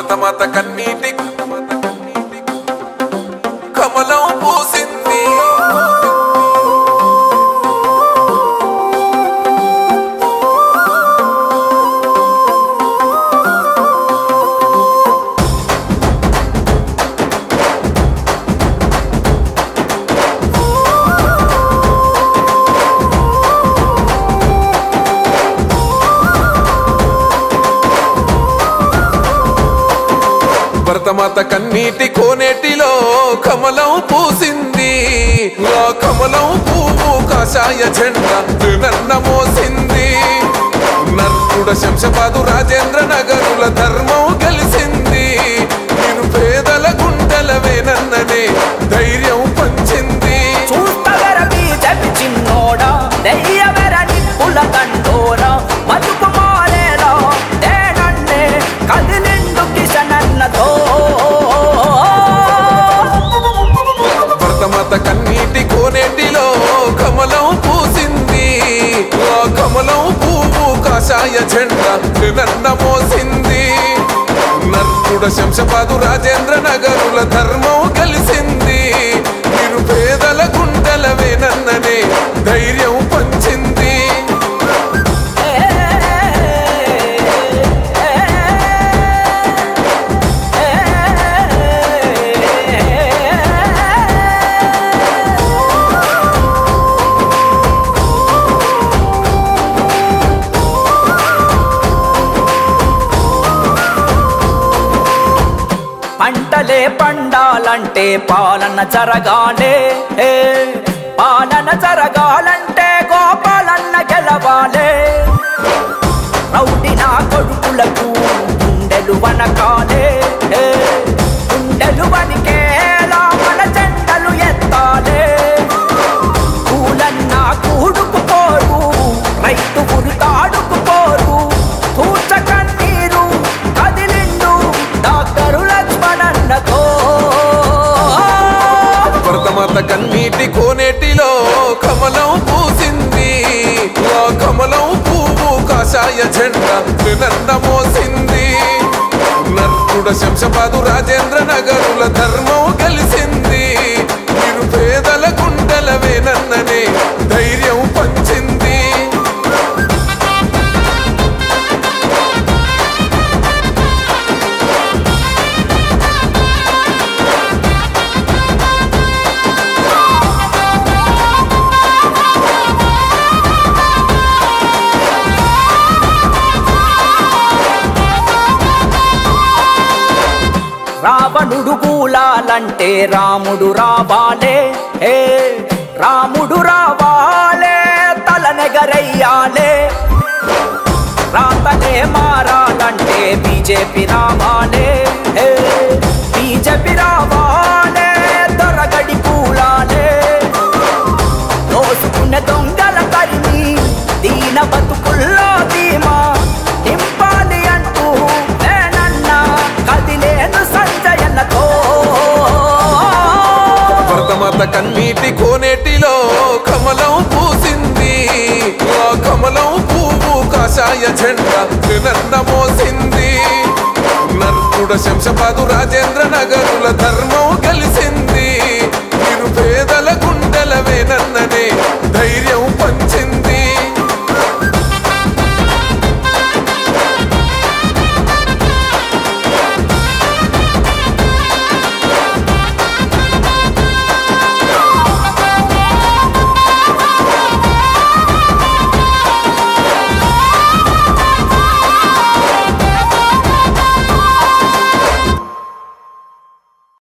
భరతమాత కన్నీటి కమలం పూసింది. భరతమాత కన్నీటి కోనేటిలో కమలం పూసింది. ఆ కమలం పువ్వు కాషాయ జెండా నన్న మోసింది. నర్కుడ శంషాబాదు రాజేంద్ర నగరుల ధర్మం గెలిసింది. నేను పేదల గుండెలవే నన్ననే ధైర్యం పంచింది. భరతమాత కన్నీటి కోనేటిలో కమలం పూసింది. ఆ కమలం పువ్వు కాషాయ జెండా నన్న మోసింది. నర్కుడ శంషాబాదు రాజేంద్ర నగరుల ధర్మం గెలిసింది. మీరు పేదల గుండెలవే నన్ననే ధైర్యం పంచింది. పంటలే పండాలంటే పాలన జరగాలే. పాలన జరగాలంటే గోపాలన్న గెలవాలే. రౌడీ నా కొడుకులకు గుండెలు వనకాలే. గుండెలు వనికేలా మన జెండలు ఎత్తాలే. పూలన్న కూడుకుపోరు, రైతు ఉరితాడుకుపోరు. తూచ కన్నీరు కదిలిండు డాక్టరు లక్ష్మణన్నతో. భరతమాత కన్నీటి కోనేటిలో కమలం పూసింది. ఆ కమలం పువ్వు కాషాయ జెండా నన్న మోసింది. నర్కుడ శంషాబాదు రాజేంద్ర నగరుల ధర్మం గెలిసింది. మీరు పేదల గుండెలవే నన్ననే ధైర్యం పంచింది. రావణుడు కూలాలంటే రాముడు రావాలే. రాముడు రావాలే, తలనెగరయ్యాలే. రాతనే మారాలంటే బీజేపీ రావాలే. బీజేపీ రావాలే, దొరగడి కూలాలే. దోసుకున్న దొంగల తరిమి దీన బతుకుల్లో ధీమా నింపాలి అంటూ కదిలేను సంజయన్నతో. భరతమాత కన్నీటి కోనేటిలో కమలం పూసింది. ఆ కమలం పువ్వు కాషాయ జెండా నన్న మోసింది. నర్కుడ శంషాబాదు రాజేంద్ర నగరుల ధర్మం గెలిసింది.